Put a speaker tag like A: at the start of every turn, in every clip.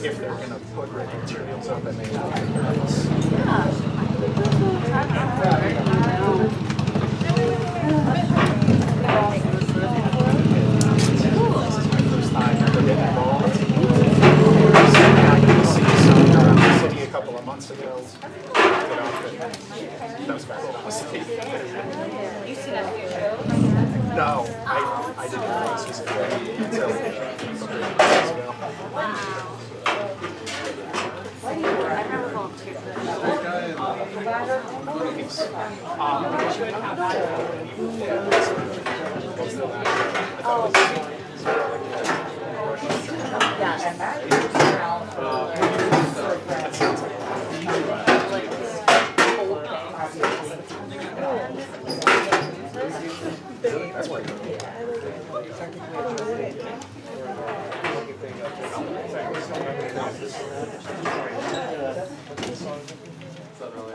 A: if they're going to put ready materials up and they want to do this. First time ever getting involved. I got to see some around the city a couple of months ago. That was kind of awesome.
B: You see that show?
A: No, I didn't realize this until a couple of months ago.
B: Wow. I never volunteered for that.
A: That's why.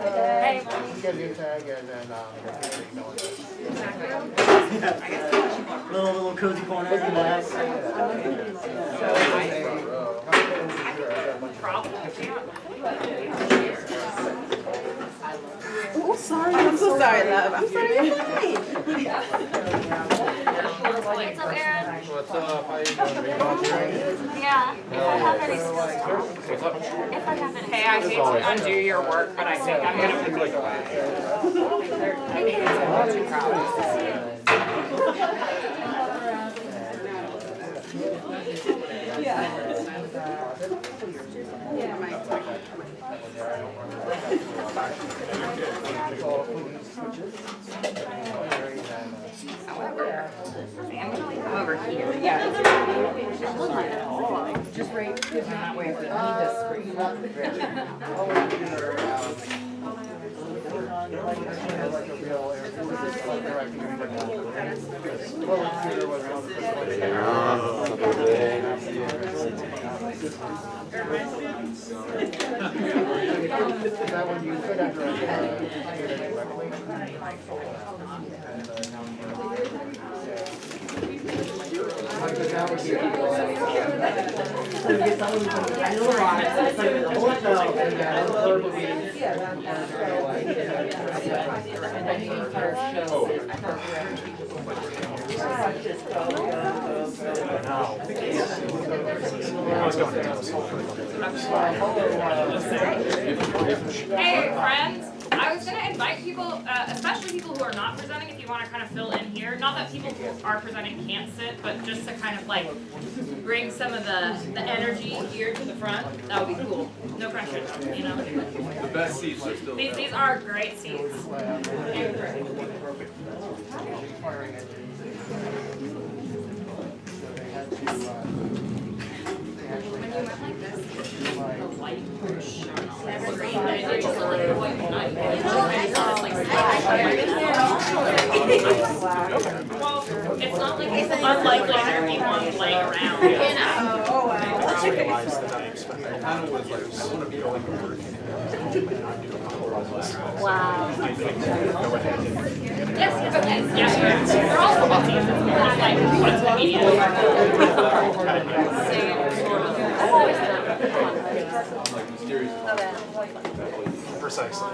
B: Hey,
C: Get a new tag and then
D: Little cozy corner in the house.
E: Oh, sorry. I'm so sorry, love. I'm sorry. I'm fine.
B: what's up, Aaron?
C: What's up? How you doing?
B: Yeah. If I have any skills, if I have any.
F: Hey, I hate to undo your work, but I think I'm gonna put it away. However, I'm gonna come over here. Yeah. Just right that way if we need this screen.
C: That one you could have directly.
F: Hey, friends. I was going to invite people, especially people who are not presenting, if you want to kind of fill in here. Not that people who are presenting can't sit, but just to kind of like bring some of the energy here to the front. That would be cool. No pressure, you know.
G: The best seats are still there.
F: These are great seats. Well, it's not like it's unlikely there be one laying around.
E: Oh, wow.
A: I realized that I expected I was like, I want to be going to work and I'm doing a whole lot of this.
B: Wow.
A: I think go ahead and
F: Yes, okay. Yes, they're all football teams. It's more like what's the media.
B: Same sort of. I've always done
G: Like mysterious.
A: precisely.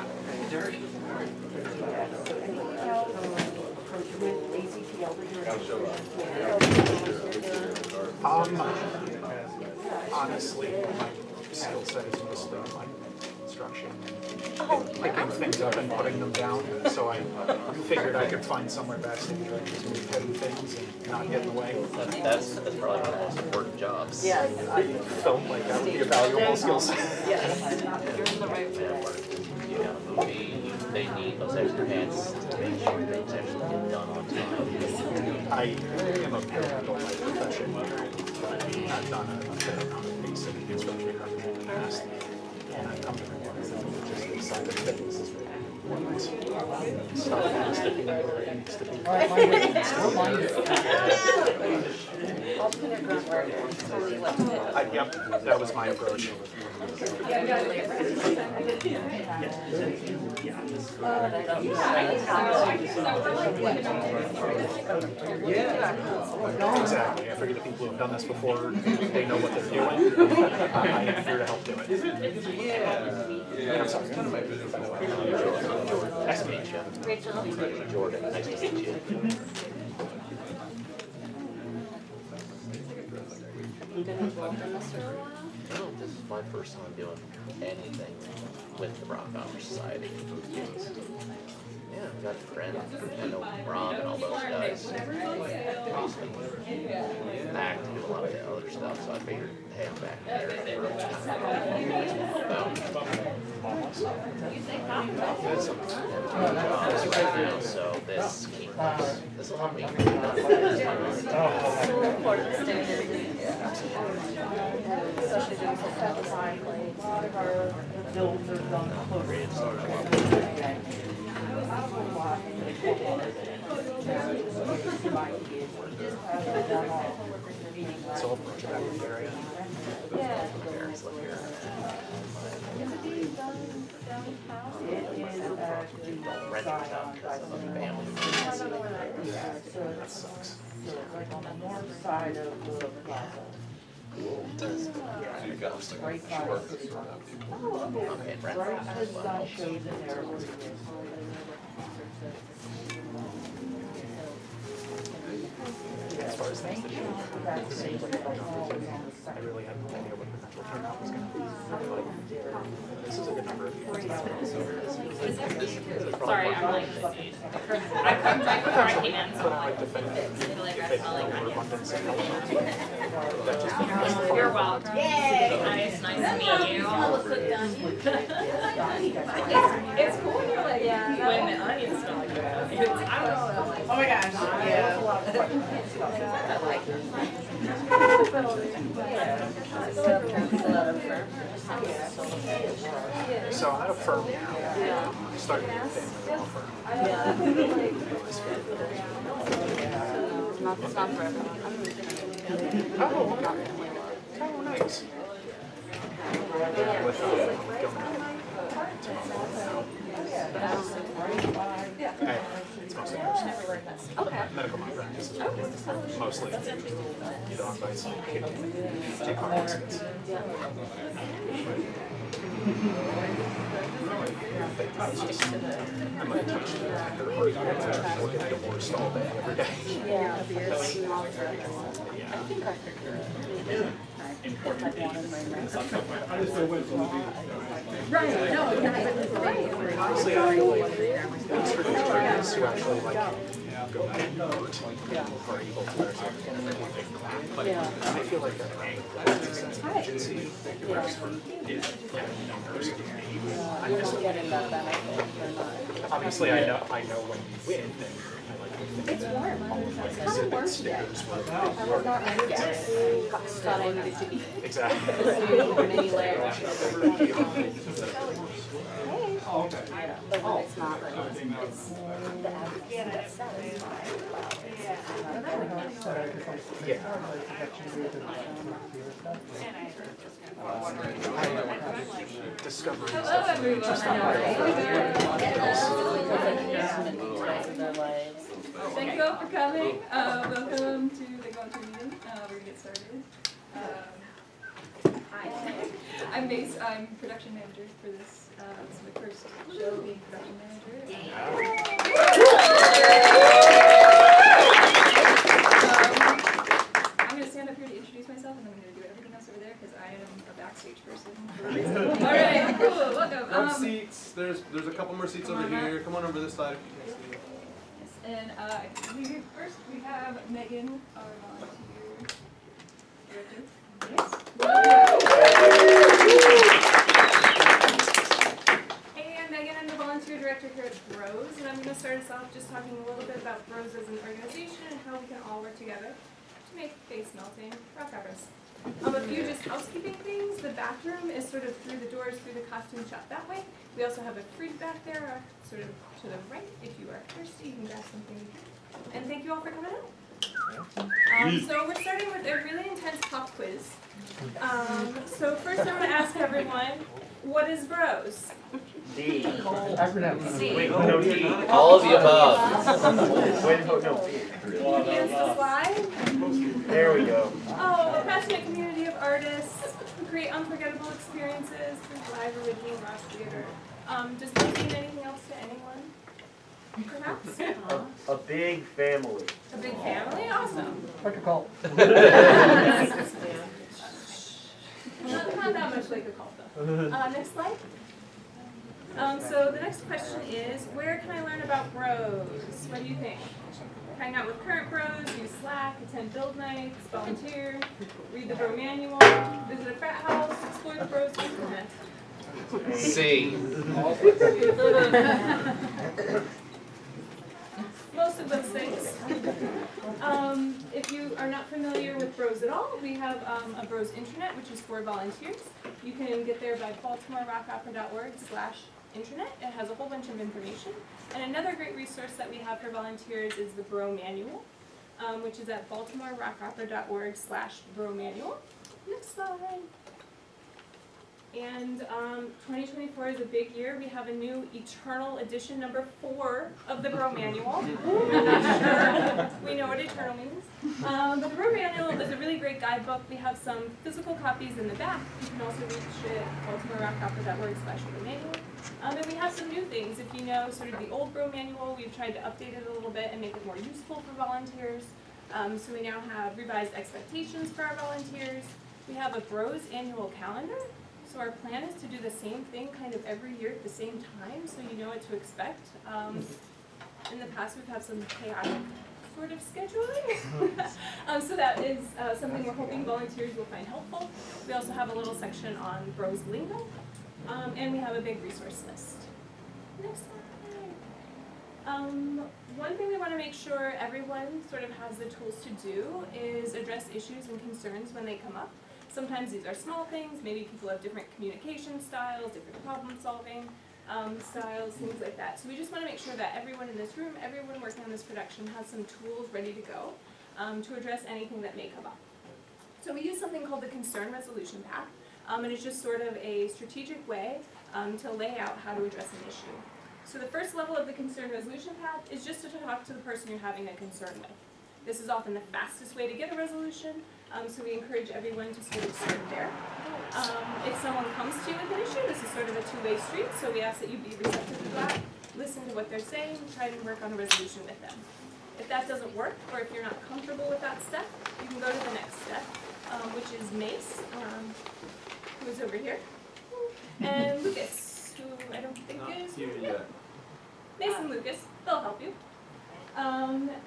A: Honestly, my skill set is mostly like instruction and picking things up and putting them down. So I figured I could find somewhere backstage where I just move heavy things and not get in the way.
H: That's probably one of the most important jobs.
E: Yes.
A: I felt like that would be a valuable skill set.
E: Yes.
H: You know, they need those extra hands to make sure things actually get done on time.
A: I am a paralegal by profession. I've done a fair amount of basic instruction in the past, and I've come to realize that just the side of things is really important. Stuff has to be where it needs to be.
E: alternate groundwork and totally left it.
A: Yep, that was my approach. Exactly. I figured the people who have done this before, they know what they're doing. I am here to help do it. I'm sorry. Nice to meet you.
B: Rachel.
H: Jordan, nice to meet you.
B: You've been involved in this for a while?
H: No, this is my first time doing anything with the Rock Opera Society. Yeah, I've got a friend, I know Rob and all those guys. Act and do a lot of the other stuff, so I figured, hey, I'm back there. Right now, so this will help me.
B: So important student. Especially doing some kind of design, like a lot of our builds are done close.
A: So I'll approach back in the area.
H: Parents live here. Rent it out because of the family.
A: That sucks.
C: Like on the north side of the plaza.
G: You got this like short.
H: Okay, rent
C: Right,
H: it
C: the
H: as well.
C: sun shows in there.
A: As far as things to do, it seems like I really had no idea what the potential turnout was going to be. Like, this is a good number of people.
F: Sorry, I'm like, I come right before I came in, so
A: But I
F: I'm
A: like
F: like,
A: to think that
F: literally
A: if
F: I
A: they
F: smell
A: have
F: like
A: an
F: onions.
A: overabundance of elements, that just becomes
F: You're welcome. Nice to meet you. It's cool when you're like, when the onions smell like that. I don't know.
E: Oh my gosh, yeah.
A: So I'm at a firm now. I'm starting a family law firm.
B: Not for everyone.
A: Oh, okay. Oh, nice. With it's mostly medical malpractice is mostly you know, advice on take car accidents. I might touch her heart. We're getting divorced all day, every day.
B: Yeah.
A: Honestly, I feel like those for the attorneys who actually like go and vote are able to I feel like that sense of agency that works for one person. I'm just obviously I know when you win and I like to think that all of my exhibit stickers were
B: Thought I needed to eat
A: exactly.
B: many layers. But when it's not, like, it's the advocacy that's satisfying.
A: Discovery.
F: Hello, everyone. Thank you all for coming. Welcome to the Go-To meeting. We're going to get started. Hi. I'm Mace. I'm production manager for this. This is my first show being production manager. I'm going to stand up here to introduce myself, and then I'm going to do everything else over there because I am a backstage person. All right, cool. Welcome.
G: Grab seats. There's a couple more seats over here. Come on over this side.
F: And first we have Megan, our volunteer director. Hey, I'm Megan. I'm the volunteer director here at Bros, and I'm going to start us off just talking a little bit about Bros as an organization and how we can all work together to make face-melting rock operas. A few just housekeeping things. The bathroom is sort of through the doors, through the costume shop that way. We also have a fridge back there, sort of to the right. If you are thirsty, you can grab something. And thank you all for coming out.
D: So we're starting with a really intense pop quiz. So first I'm going to ask everyone, what is bros?
I: D.
H: All of the above.
D: Against the slide?
I: There we go.
D: Oh, a passionate community of artists who create unforgettable experiences through live original rock theater. Does this mean anything else to anyone? Perhaps?
I: A big family.
D: A big family? Awesome.
I: Like a cult.
D: Not that much like a cult though. Next slide. So the next question is, where can I learn about bros? What do you think? Hang out with current bros, use Slack, attend build nights, volunteer, read the bro manual, visit a frat house, explore the bros internet.
H: C.
D: Most of those things. If you are not familiar with Bros at all, we have a Bros intranet, which is for volunteers. You can get there by baltimorerockopera.org/intranet. It has a whole bunch of information. And another great resource that we have for volunteers is the Bro Manual, which is at baltimorerockopera.org/Bro-Manual. Next slide. And 2024 is a big year. We have a new Eternal Edition number 4 of the Bro Manual. We're not sure we know what Eternal means. But the Bro Manual is a really great guidebook. We have some physical copies in the back. You can also reach it at baltimorerockopera.org/Bro-Manual. And we have some new things. If you know sort of the old Bro Manual, we've tried to update it a little bit and make it more useful for volunteers. So we now have revised expectations for our volunteers. We have a Bros annual calendar. So our plan is to do the same thing kind of every year at the same time, so you know what to expect. In the past, we've had some chaotic sort of scheduling. So that is something we're hoping volunteers will find helpful. We also have a little section on Bros lingo, and we have a big resource list. Next slide. One thing we want to make sure everyone sort of has the tools to do is address issues and concerns when they come up. Sometimes these are small things, maybe people have different communication styles, different problem solving styles, things like that. So we just want to make sure that everyone in this room, everyone working on this production has some tools ready to go to address anything that may come up. So we use something called the concern resolution path, and it's just sort of a strategic way to lay out how to address an issue. So the first level of the concern resolution path is just to talk to the person you're having a concern with. This is often the fastest way to get a resolution, so we encourage everyone to sort of start there. If someone comes to you with an issue, this is sort of a two-way street, so we ask that you be receptive to that, listen to what they're saying, try to work on a resolution with them. If that doesn't work, or if you're not comfortable with that step, you can go to the next step, which is Mace, who is over here, and Lucas, who I don't think is here. Mace and Lucas, they'll help you.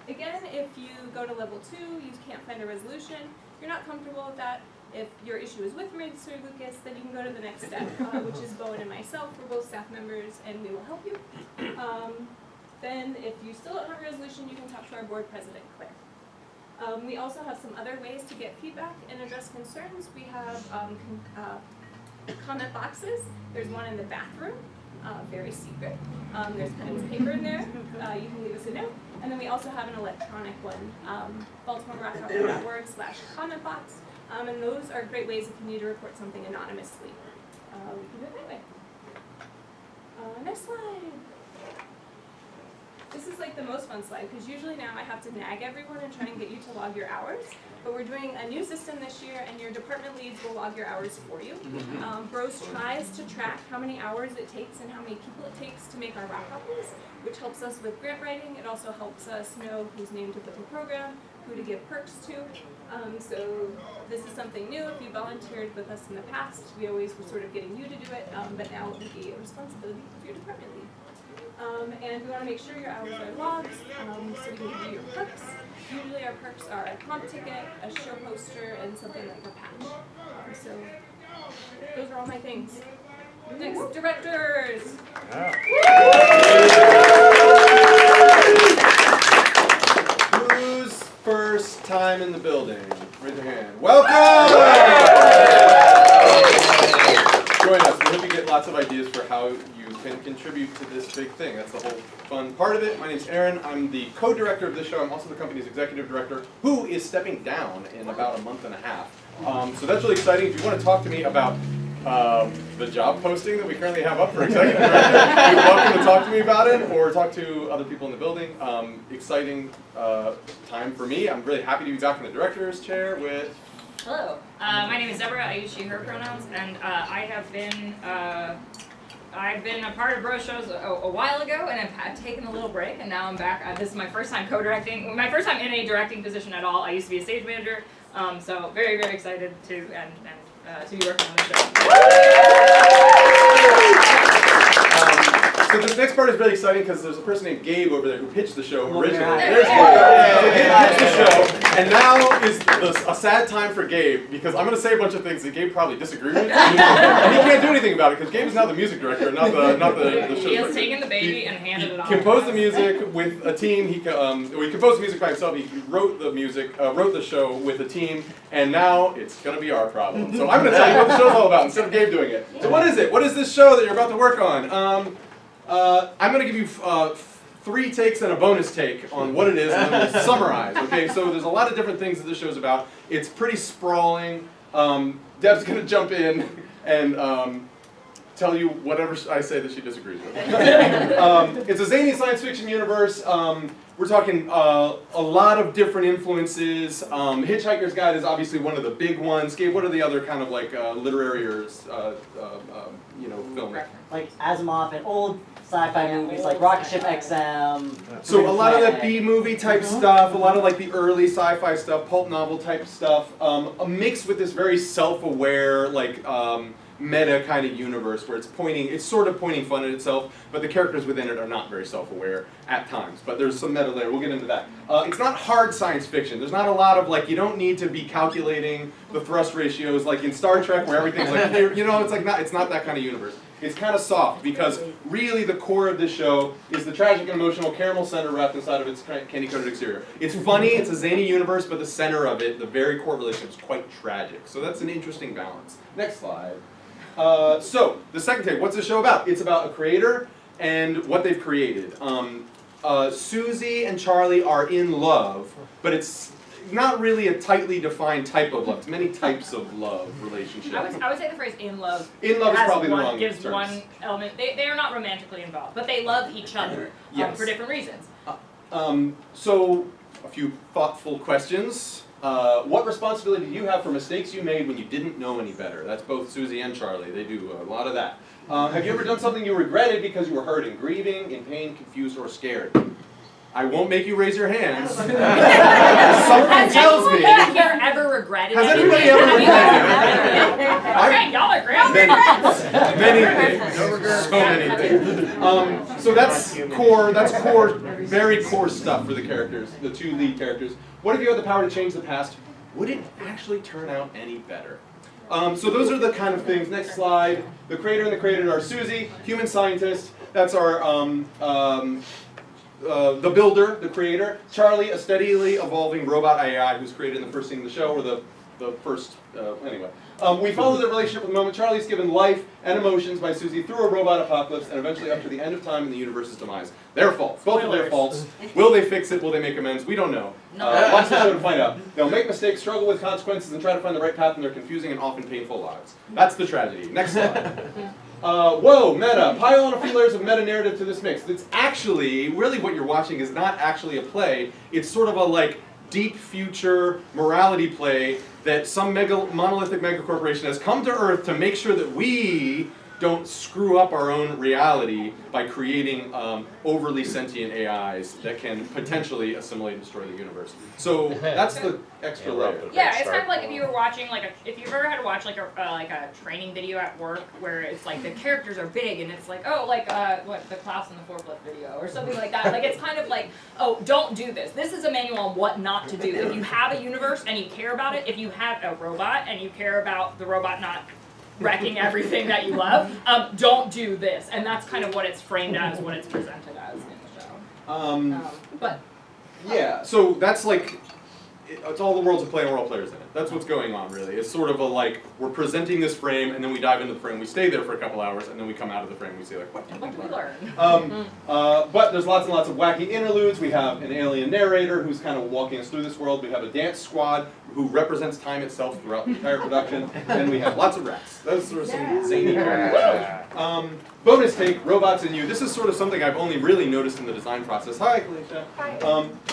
D: Again, if you go to level 2, you can't find a resolution, you're not comfortable with that, if your issue is with Mace or Lucas, then you can go to the next step, which is Bowen and myself. We're both staff members, and we will help you. Then, if you still don't have a resolution, you can talk to our board president, Claire. We also have some other ways to get feedback and address concerns. We have comment boxes. There's one in the bathroom, very secret. There's pen and paper in there. You can leave us a note. And then we also have an electronic one, baltimorerockopera.org/comment box. And those are great ways if you need to report something anonymously. We can do it that way. Next slide. This is like the most fun slide, because usually now I have to nag everyone and try and get you to log your hours. But we're doing a new system this year, and your department leads will log your hours for you. Bros tries to track how many hours it takes and how many people it takes to make our rock copies, which helps us with grant writing. It also helps us know who's named with the program, who to give perks to. So this is something new. If you volunteered with us in the past, we always were sort of getting you to do it, but now it will be a responsibility of your department lead. And we want to make sure your hours are logged, so we can give you your perks. Usually our perks are a comp ticket, a show poster, and something like a patch. So those are all my things. Next, directors!
G: Who's first time in the building? Raise your hand. Welcome! Join us. We hope you get lots of ideas for how you can contribute to this big thing. That's the whole fun part of it. My name's Aaron. I'm the co-director of this show. I'm also the company's executive director, who is stepping down in about a month and a half. So that's really exciting. If you want to talk to me about the job posting that we currently have up for executive director, you're welcome to talk to me about it or talk to other people in the building. Exciting time for me. I'm really happy to be back in the director's chair with...
F: Hello, my name is Deborah. I use she, her pronouns, and I've been a part of Bro shows a while ago, and I've taken a little break, and now I'm back. This is my first time co-directing, my first time in a directing position at all. I used to be a stage manager, so very, very excited to be working on this show.
G: So this next part is really exciting because there's a person named Gabe over there who pitched the show originally.
F: There's
G: So Gabe pitched the show, and now is a sad time for Gabe because I'm going to say a bunch of things that Gabe probably disagreed with, and he can't do anything about it because Gabe is now the music director, not the show.
F: He has taken the baby and handed it off.
G: He composed the music with a team. He composed the music by himself. He wrote the music, wrote the show with a team, and now it's going to be our problem. So I'm going to tell you what the show's all about instead of Gabe doing it. So what is it? What is this show that you're about to work on? I'm going to give you 3 takes and a bonus take on what it is, and then we'll summarize. Okay, so there's a lot of different things that this show's about. It's pretty sprawling. Deb's going to jump in and tell you whatever I say that she disagrees with. It's a zany science fiction universe. We're talking a lot of different influences. Hitchhiker's Guide is obviously one of the big ones. Gabe, what are the other kind of like literary or film?
J: Like Asimov and old sci-fi movies like Rocket Ship XM.
G: So a lot of that B-movie type stuff, a lot of like the early sci-fi stuff, pulp novel type stuff, mixed with this very self-aware like meta kind of universe where it's sort of pointing fun at itself, but the characters within it are not very self-aware at times. But there's some meta there. We'll get into that. It's not hard science fiction. There's not a lot of like, you don't need to be calculating the thrust ratios like in Star Trek where everything's like, it's not that kind of universe. It's kind of soft because really the core of this show is the tragic and emotional caramel center wrapped inside of its candy-coated exterior. It's funny, it's a zany universe, but the center of it, the very core relationship, is quite tragic. So that's an interesting balance. Next slide. So, the second take, what's the show about? It's about a creator and what they've created. Susie and Charlie are in love, but it's not really a tightly defined type of love. It's many types of love relationships.
F: I would say the phrase "in love."
G: In love is probably the wrong
F: gives
G: terms.
F: one element. They are not romantically involved, but they love each other for different reasons.
G: So, a few thoughtful questions. What responsibility do you have for mistakes you made when you didn't know any better? That's both Susie and Charlie. They do a lot of that. Have you ever done something you regretted because you were hurting, grieving, in pain, confused, or scared? I won't make you raise your hands. Something tells me.
F: Has anyone here ever regretted
G: Has
F: anything?
G: anybody ever regretted?
F: Okay, y'all are great.
G: Many things. So many things. So that's core, very core stuff for the characters, the 2 lead characters. What if you had the power to change the past? Would it actually turn out any better? So those are the kind of things. Next slide. The creator and the created are Susie, human scientist. That's our the builder, the creator. Charlie, a steadily evolving robot AI who's created in the first scene of the show, or the first, anyway. We follow the relationship with the moment. Charlie's given life and emotions by Susie through a robot apocalypse and eventually up to the end of time and the universe's demise. Their faults. Both of their faults. Will they fix it? Will they make amends? We don't know. Watch the show to find out. They'll make mistakes, struggle with consequences, and try to find the right path in their confusing and often painful lives. That's the tragedy. Next slide. Whoa, meta. Pile on a few layers of meta-narrative to this mix. It's actually, really what you're watching is not actually a play. It's sort of a like deep future morality play that some monolithic megacorporation has come to Earth to make sure that we don't screw up our own reality by creating overly sentient AIs that can potentially assimilate and destroy the universe. So that's the extra layer.
F: Yeah, it's kind of like if you were watching if you've ever had to watch like a training video at work where it's like the characters are big and it's like what the Klaus and the forklift video or something like that. Like it's kind of like, oh, don't do this. This is a manual on what not to do. If you have a universe and you care about it, if you have a robot and you care about the robot not wrecking everything that you love, don't do this. And that's kind of what it's framed as, what it's presented as in the show.
G: Yeah, so that's like it's all the worlds of playing role players in it. That's what's going on, really. It's sort of a like, we're presenting this frame, and then we dive into the frame, we stay there for a couple hours, and then we come out of the frame and we say, like, what did we learn? But there's lots and lots of wacky interludes. We have an alien narrator who's kind of walking us through this world. We have a dance squad who represents time itself throughout the entire production. And we have lots of rats. Those are some zany characters. Bonus take, Robots and You. This is sort of something I've only really noticed in the design process. Hi, Kalisha.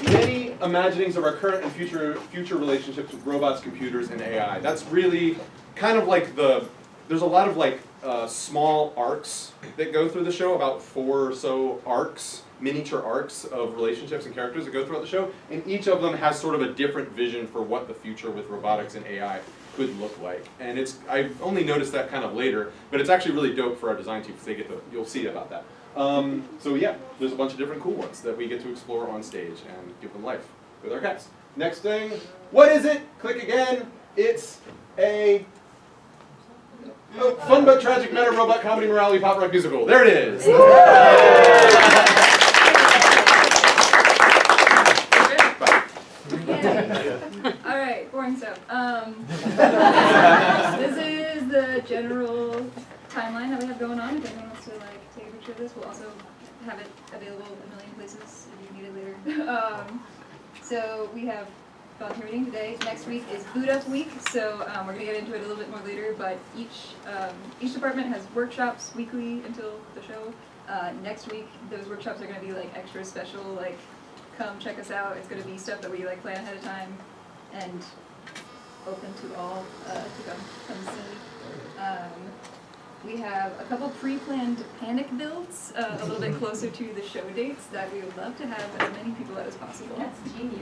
G: Many imaginings of our current and future relationships with robots, computers, and AI. That's really kind of like there's a lot of like small arcs that go through the show, about 4 or so arcs, miniature arcs of relationships and characters that go throughout the show, and each of them has sort of a different vision for what the future with robotics and AI could look like. And I've only noticed that kind of later, but it's actually really dope for our design team because you'll see about that. So yeah, there's a bunch of different cool ones that we get to explore on stage and give them life with our cats. Next thing, what is it? Click again. It's a fun but tragic meta robot comedy morality pop rock musical. There it is.
K: All right, boring stuff. This is the general timeline that we have going on. If anyone wants to like take a picture of this, we'll also have it available a million places if you need it later. So we have volunteer meeting today. Next week is Boot Up Week, so we're gonna get into it a little bit more later. But each department has workshops weekly until the show. Next week, those workshops are gonna be like extra special, like come check us out. It's gonna be stuff that we like plan ahead of time and open to all to come see. We have a couple pre-planned panic builds a little bit closer to the show dates that we would love to have as many people out as possible.
B: That's genius.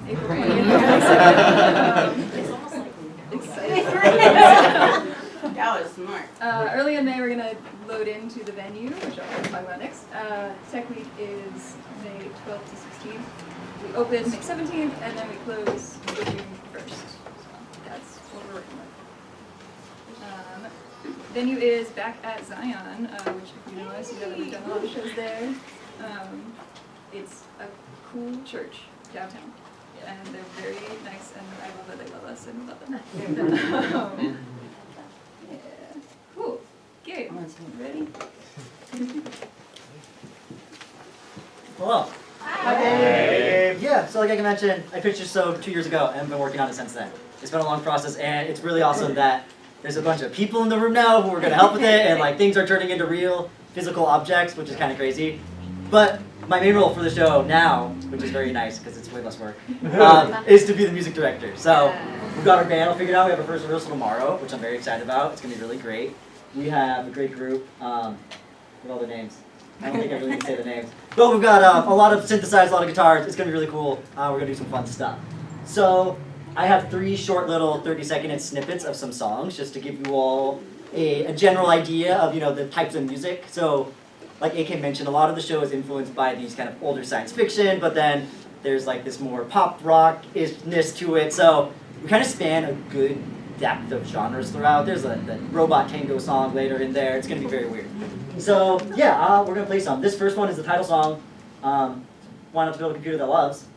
K: April 20th.
B: It's almost like
K: exciting.
E: That was smart.
K: Early in May, we're going to load into the venue, which I'll talk about next. Tech Week is May 12th to 16th. We open May 17th, and then we close June 1st. So that's what we're working with. Venue is back at Zion, which if you know us, you know that we've done a lot of shows there. It's a cool church downtown, and they're very nice, and I love that they love us and we love them. Yeah. Cool. Gary, ready?
J: Hello.
I: Hey.
J: Yeah, so like I mentioned, I pitched this show 2 years ago and I've been working on it since then. It's been a long process and it's really awesome that there's a bunch of people in the room now who are going to help with it and like things are turning into real physical objects, which is kind of crazy. But my main role for the show now, which is very nice because it's way less work, is to be the music director. So we've got our band all figured out. We have our first rehearsal tomorrow, which I'm very excited about. It's going to be really great. We have a great group. What are all the names? I don't think I really need to say the names. But we've got a lot of synthesized, a lot of guitars. It's going to be really cool. We're going to do some fun stuff. So I have 3 short little 30-second snippets of some songs just to give you all a general idea of, you know, the types of music. So like AK mentioned, a lot of the show is influenced by these kind of older science fiction, but then there's like this more pop rock-ishness to it. So we kind of span a good depth of genres throughout. There's the robot tango song later in there. It's going to be very weird. So yeah, we're going to play some. This first one is the title song, Why Not to Build a Computer That Loves.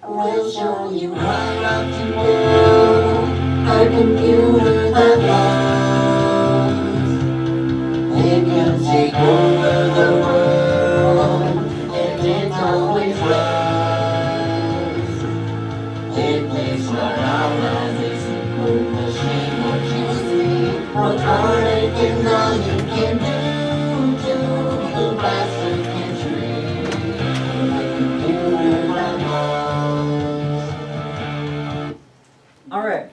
L: We'll show you how not to build a computer that loves. It can take over the world, and it always does. It plays right out as a simple machine. What you see, what hard it can now you can do to the best it can dream. A computer that loves.
J: Alright,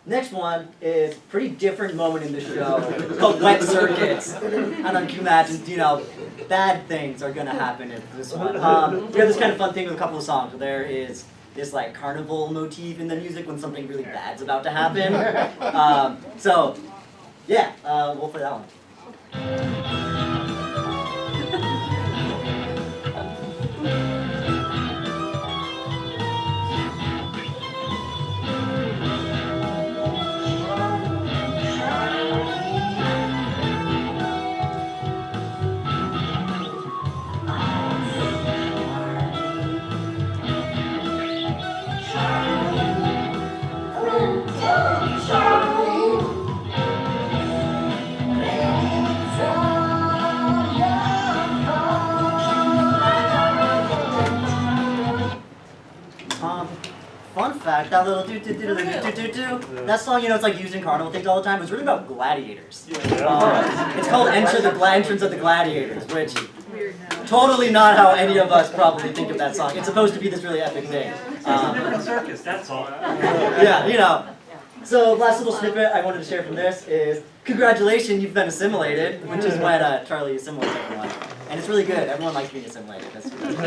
J: next one is a pretty different moment in the show. It's called Wet Circuits. And then you can imagine, you know, bad things are going to happen in this one. We have this kind of fun thing with a couple of songs. There is this like carnival motif in the music when something really bad's about to happen. So, yeah, we'll play that one. That little do. That song, you know, it's like used in carnival things all the time. It's really about gladiators. It's called Entrance of the Gladiators, which totally not how any of us probably think of that song. It's supposed to be this really epic thing.
M: Circus, that's all.
J: Yeah, you know. So last little snippet I wanted to share from this is, congratulations, you've been assimilated, which is when Charlie assimilates everyone. And it's really good. Everyone likes being assimilated. That's good.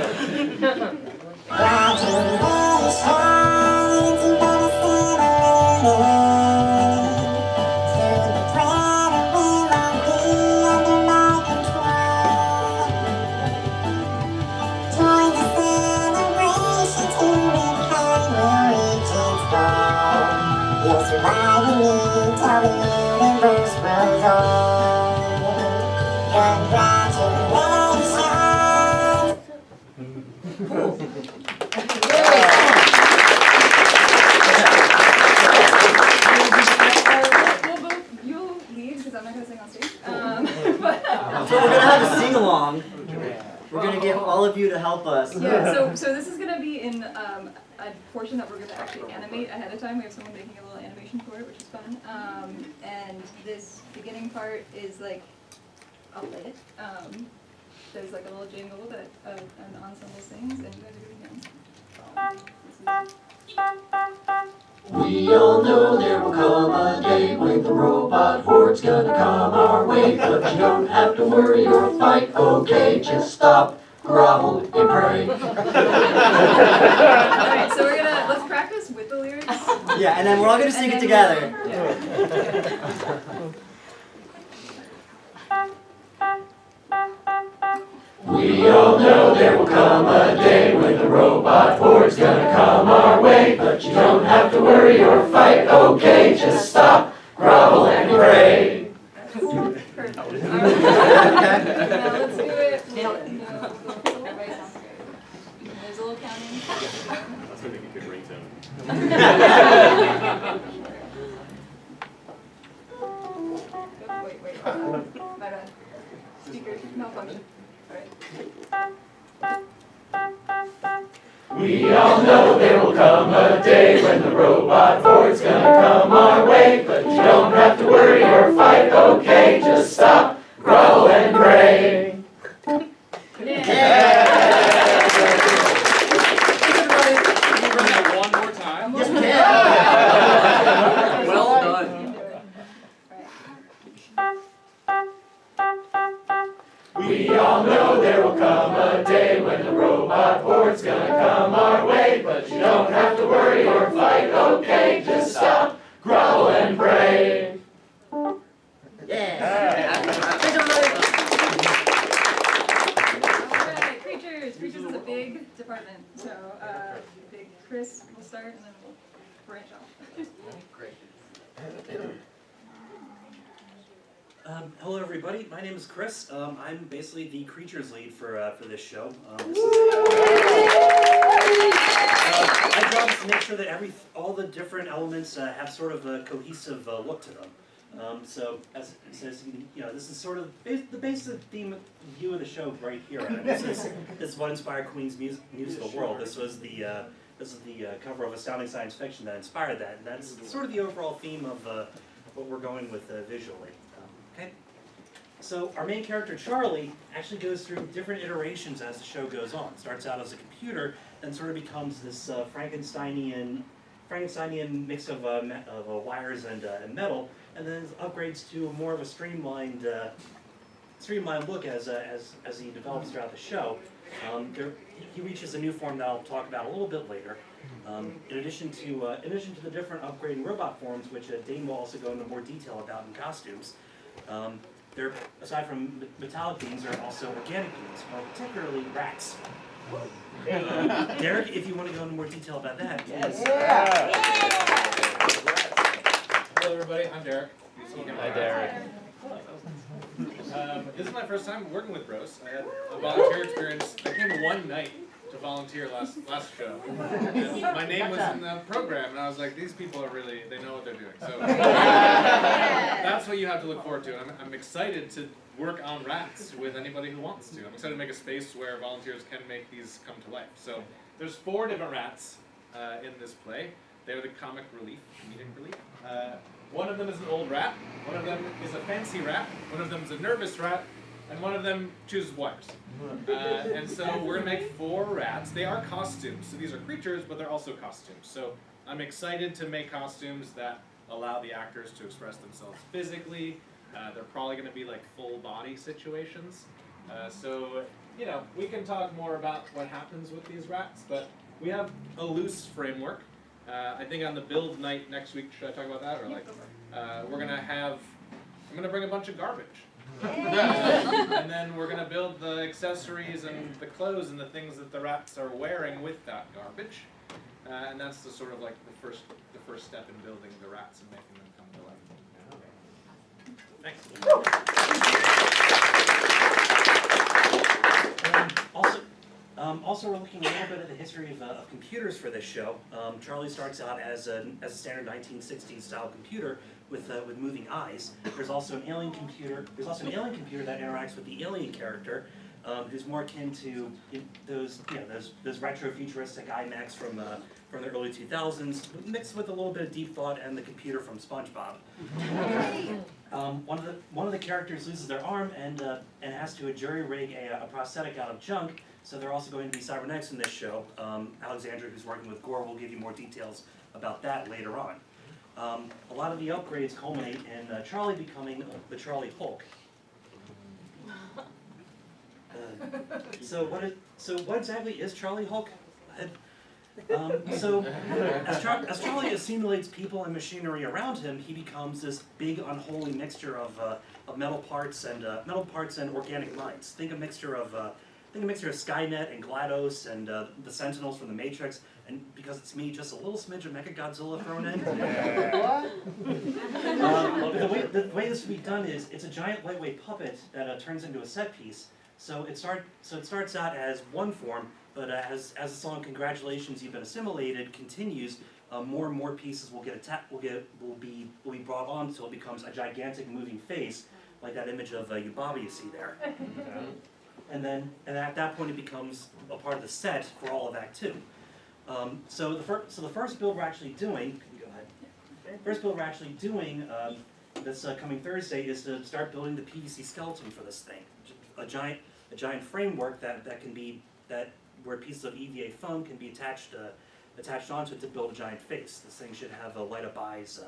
K: You'll leave because I'm not going to sing on stage.
J: So we're going to have a sing-along. We're going to get all of you to help us.
K: Yeah, so this is going to be in a portion that we're going to actually animate ahead of time. We have someone making a little animation for it, which is fun. And this beginning part is like, I'll play it. There's like a little jingle that an ensemble sings, and you guys are going to
L: We all know there will come a day when the robot horde's gonna come our way, but you don't have to worry or fight, okay, just stop, grovel, and pray.
K: Alright, so let's practice with the lyrics.
J: Yeah, and then we're all going to sing it together.
L: We all know there will come a day when the robot horde's gonna come our way, but you don't have to worry or fight, okay, just stop, grovel, and pray.
K: Perfect. Alright. Now let's do it. Everybody sounds good. There's a little counting.
M: That's gonna make a good ringtone.
K: Wait. My bad. Speaker malfunction.
L: We all know there will come a day when the robot horde's gonna come our way, but you don't have to worry or fight, okay, just stop, grovel, and pray.
M: One more time.
J: Yes, we can.
M: Well done.
L: We all know there will come a day when the robot horde's gonna come our way, but you don't have to worry or fight, okay, just stop, grovel, and pray.
K: Alright, Creatures. Creatures is a big department. So, Big Chris will start and then we'll branch off.
M: Great.
N: Hello everybody, my name is Chris. I'm basically the creatures lead for this show. My job is to make sure that all the different elements have sort of a cohesive look to them. So as it says, you know, this is sort of the basic theme view of the show right here. This is what inspired Queen's musical world. This is the cover of Astounding Science Fiction that inspired that, and that's sort of the overall theme of what we're going with visually. Okay. So our main character, Charlie, actually goes through different iterations as the show goes on. Starts out as a computer, then sort of becomes this Frankensteinian mix of wires and metal, and then upgrades to more of a streamlined look as he develops throughout the show. He reaches a new form that I'll talk about a little bit later. In addition to the different upgrading robot forms, which Dane will also go into more detail about in costumes. There, aside from metallic beings, there are also organic beings, particularly rats. Derek, if you want to go into more detail about that.
M: Yes. Hello everybody, I'm Derek.
H: Hi Derek.
M: This is my first time working with Bros. I had a volunteer experience. I came one night to volunteer last show. And my name was in the program, and I was like, these people are really, they know what they're doing. So that's what you have to look forward to. And I'm excited to work on rats with anybody who wants to. I'm excited to make a space where volunteers can make these come to life. So there's 4 different rats in this play. They're the comic relief, comedic relief. One of them is an old rat, one of them is a fancy rat, one of them is a nervous rat, and one of them chooses wires. And so we're gonna make 4 rats. They are costumes, so these are creatures, but they're also costumes. So I'm excited to make costumes that allow the actors to express themselves physically. They're probably gonna be like full body situations. So, you know, we can talk more about what happens with these rats, but we have a loose framework. I think on the build night next week, should I talk about that? Or like, we're gonna have, I'm gonna bring a bunch of garbage. And then we're gonna build the accessories and the clothes and the things that the rats are wearing with that garbage. And that's the sort of like the first step in building the rats and making them come to life. Thanks.
N: Also, we're looking a little bit at the history of computers for this show. Charlie starts out as a standard 1960s style computer with moving eyes. There's also an alien computer. There's also an alien computer that interacts with the alien character, who's more akin to those retro futuristic iMacs from the early 2000s, mixed with a little bit of deep thought and the computer from SpongeBob. One of the characters loses their arm and has to jury rig a prosthetic out of junk. So they're also going to be cybernetics in this show. Alexandra, who's working with Gore, will give you more details about that later on. A lot of the upgrades culminate in Charlie becoming the Charlie Hulk. So what exactly is Charlie Hulk? As Charlie assimilates people and machinery around him, he becomes this big unholy mixture of metal parts and organic minds. Think a mixture of Skynet and GLaDOS and the Sentinels from the Matrix, and because it's me, just a little smidge of Mechagodzilla thrown in. The way this will be done is it's a giant lightweight puppet that turns into a set piece. So it starts out as one form, but as the song "Congratulations, You've Been Assimilated" continues, more and more pieces will be brought on until it becomes a gigantic moving face, like that image of Yubaba you see there. And at that point it becomes a part of the set for all of Act 2. So the first build we're actually doing, this coming Thursday is to start building the PVC skeleton for this thing. A giant framework where pieces of EVA foam can be attached onto it to build a giant face. This thing should have light up eyes,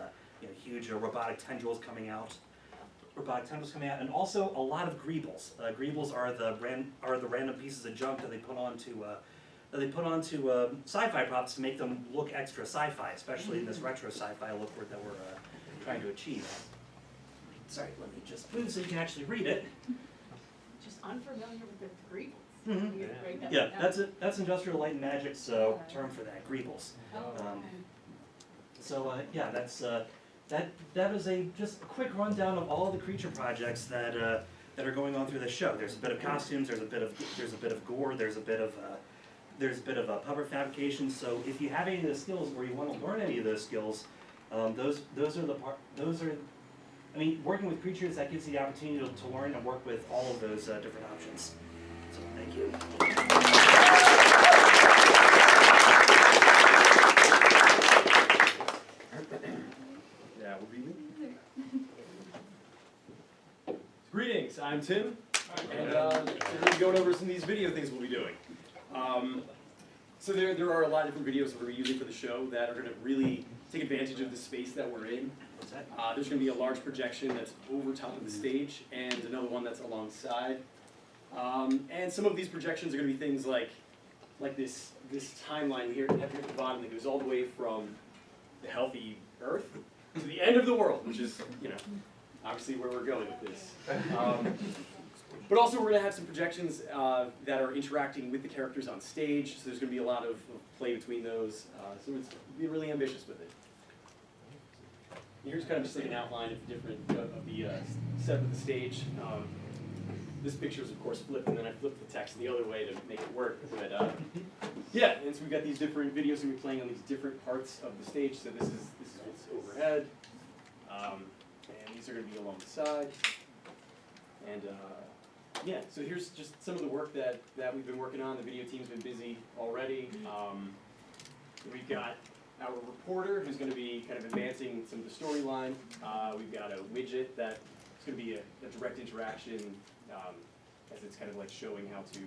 N: huge robotic tendrils coming out. And also a lot of greebles. Greebles are the random pieces of junk that they put onto sci-fi props to make them look extra sci-fi, especially in this retro sci-fi look that we're trying to achieve. Sorry, let me just move so you can actually read it.
B: Just unfamiliar with the greebles.
N: Mm-hmm. Yeah, that's Industrial Light and Magic's term for that, greebles. That is just a quick rundown of all the creature projects that are going on through the show. There's a bit of costumes, there's a bit of gore, there's a bit of puppet fabrication. So if you have any of the skills or you want to learn any of those skills, working with creatures, that gives you the opportunity to learn and work with all of those different options. So thank you.
O: Greetings, I'm Tim, and we're going to be going over some of these video things we'll be doing. So there are a lot of different videos that we're using for the show that are going to really take advantage of the space that we're in. There's going to be a large projection that's over top of the stage and another one that's alongside. And some of these projections are going to be things like this timeline here at the bottom that goes all the way from the healthy Earth to the end of the world, which is, obviously where we're going with this. But also we're going to have some projections that are interacting with the characters on stage, so there's going to be a lot of play between those. So it's be really ambitious with it. Here's kind of just like an outline of the set of the stage. This picture is of course flipped, and then I flipped the text the other way to make it work. But yeah, and so we've got these different videos that we're playing on these different parts of the stage. So this is what's overhead. And these are going to be along the side. And yeah, so here's just some of the work that we've been working on. The video team's been busy already. We've got our reporter who's going to be kind of advancing some of the storyline. We've got a widget that is going to be a direct interaction as it's kind of like showing how to,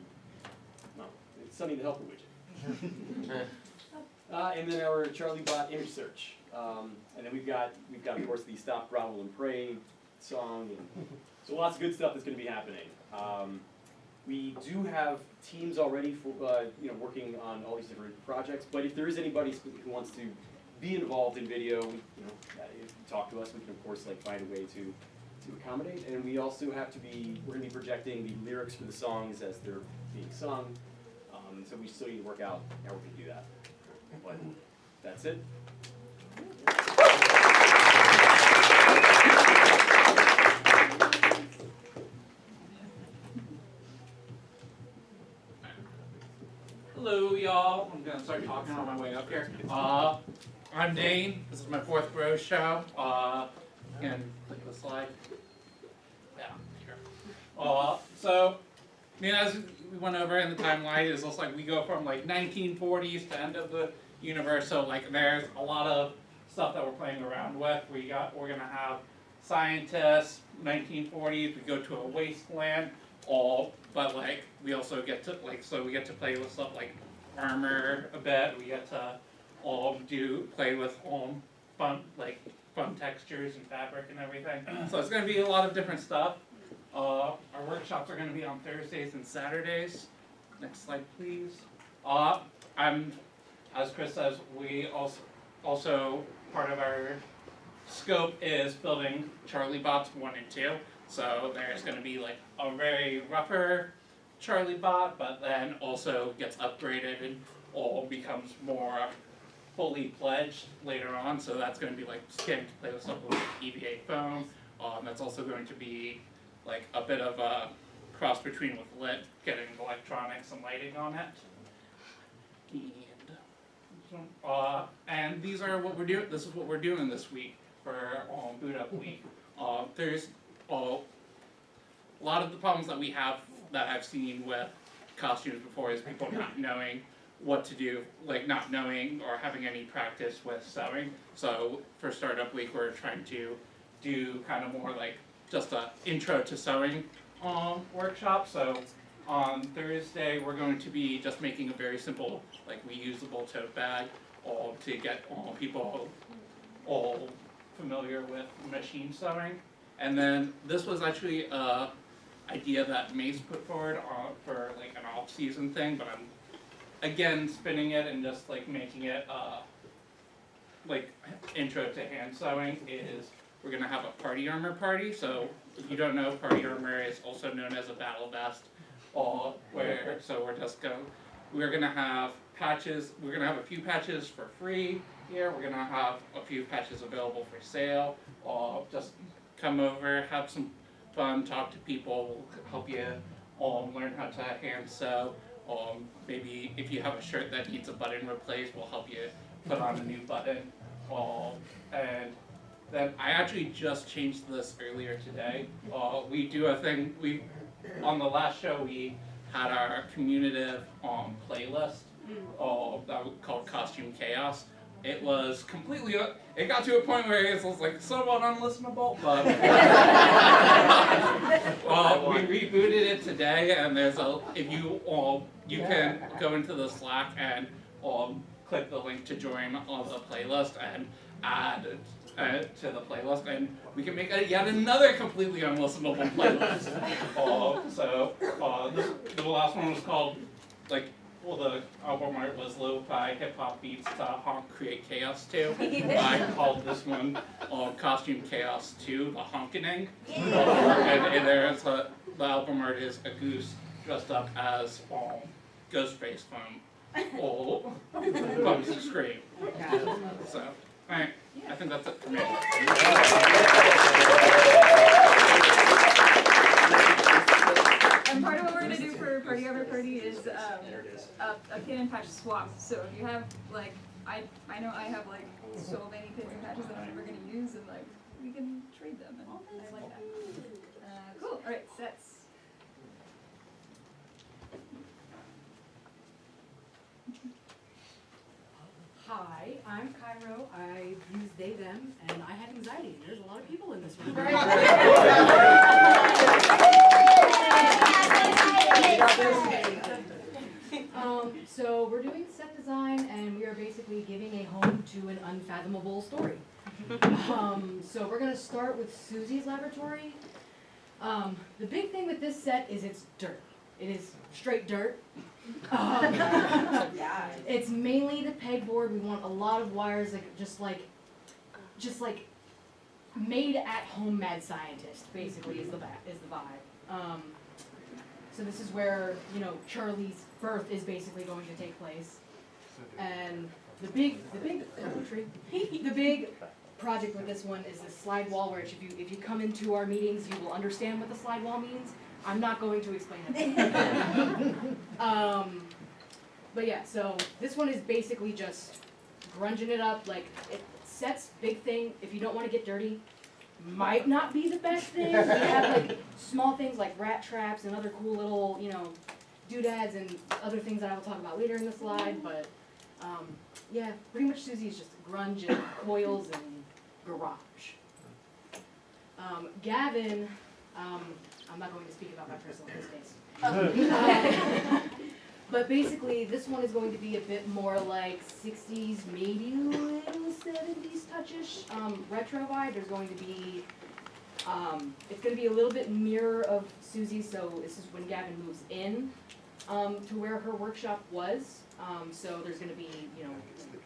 O: well, it's something to help the widget. And then our Charlie Bot image search. And then we've got of course the Stop, Grovel, and Pray song, and so lots of good stuff that's going to be happening. We do have teams already for working on all these different projects. But if there is anybody who wants to be involved in video, if you talk to us, we can of course find a way to accommodate. And we also we're going to be projecting the lyrics for the songs as they're being sung. So we still need to work out how we're going to do that. But that's it.
P: Hello, y'all. I'm gonna start talking on my way up here. I'm Dane. This is my 4th Bros show. And click the slide. Yeah, sure. So, as we went over in the timeline, it's just we go from 1940s to end of the universe. So there's a lot of stuff that we're playing around with. We're gonna have scientists. 1940s, we go to a wasteland. But we also get to we get to play with stuff like armor a bit. We get to play with fun textures and fabric and everything. So it's going to be a lot of different stuff. Our workshops are going to be on Thursdays and Saturdays. Next slide, please. As Chris says, we also part of our scope is building Charlie Bots 1 and 2. So there's going to be a very rougher Charlie Bot, but then also gets upgraded and all becomes more fully pledged later on. So that's going to be getting to play with stuff like EVA foam. That's also going to be a bit of a cross between with lit, getting electronics and lighting on it. And these are what we're doing. This is what we're doing this week for Boot Up Week. There's a lot of the problems that we have that I've seen with costumes before is people not knowing what to do, not knowing or having any practice with sewing. So for Startup Week, we're trying to do kind of more just a intro to sewing workshop. So on Thursday, we're going to be just making a very simple, reusable tote bag, to get people all familiar with machine sewing. And then this was actually an idea that Mace put forward for an off-season thing, but I'm again spinning it and just making it intro to hand sewing. Is we're gonna have a party armor party. So if you don't know, party armor is also known as a battle vest. We're gonna have patches. We're gonna have a few patches for free here. We're gonna have a few patches available for sale. Just come over, have some fun, talk to people, we'll help you learn how to hand sew. Maybe if you have a shirt that needs a button replaced, we'll help you put on a new button. And then I actually just changed this earlier today. We do a thing, on the last show we had our communicative playlist that was called Costume Chaos. It was completely, it got to a point where it was somewhat unlistenable, but we rebooted it today, and there's you can go into the Slack and click the link to join on the playlist and add to the playlist, and we can make yet another completely unlistenable playlist. The last one was called the album art was lo-fi hip-hop beats to honk create chaos 2. I called this one Costume Chaos 2, the honkening. And there's the album art is a goose dressed up as Ghostface from Bums to Scream. So, alright, I think that's it for me.
K: And part of what we're going to do for Party Over Party is a pin and patch swap. So if you have, I know I have, so many pins and patches that I'm never going to use, and, we can trade them, and I like that. Cool. All right, sets.
Q: Hi, I'm Cairo. I use they, them, and I have anxiety. There's a lot of people in this room. So we're doing set design, and we are basically giving a home to an unfathomable story. So we're going to start with Susie's laboratory. The big thing with this set is it's dirt. It is straight dirt. It's mainly the pegboard. We want a lot of wires, like just like made at home mad scientist. Basically, is the vibe. So this is where Charlie's birth is basically going to take place, and the big project with this one is the slide wall, which if you come into our meetings, you will understand what the slide wall means. I'm not going to explain it. But yeah, so this one is basically just grunging it up. Like, it sets, big thing, if you don't want to get dirty, might not be the best thing. We have like small things like rat traps and other cool little, doodads and other things that I will talk about later in the slide. But yeah, pretty much Susie is just grunge and coils and garage. Gavin, I'm not going to speak about my personal business. But basically, this one is going to be a bit more like 60s, maybe a little 70s touchish retro vibe. There's going to be, it's going to be a little bit mirror of Susie. So this is when Gavin moves in to where her workshop was. So there's going to be,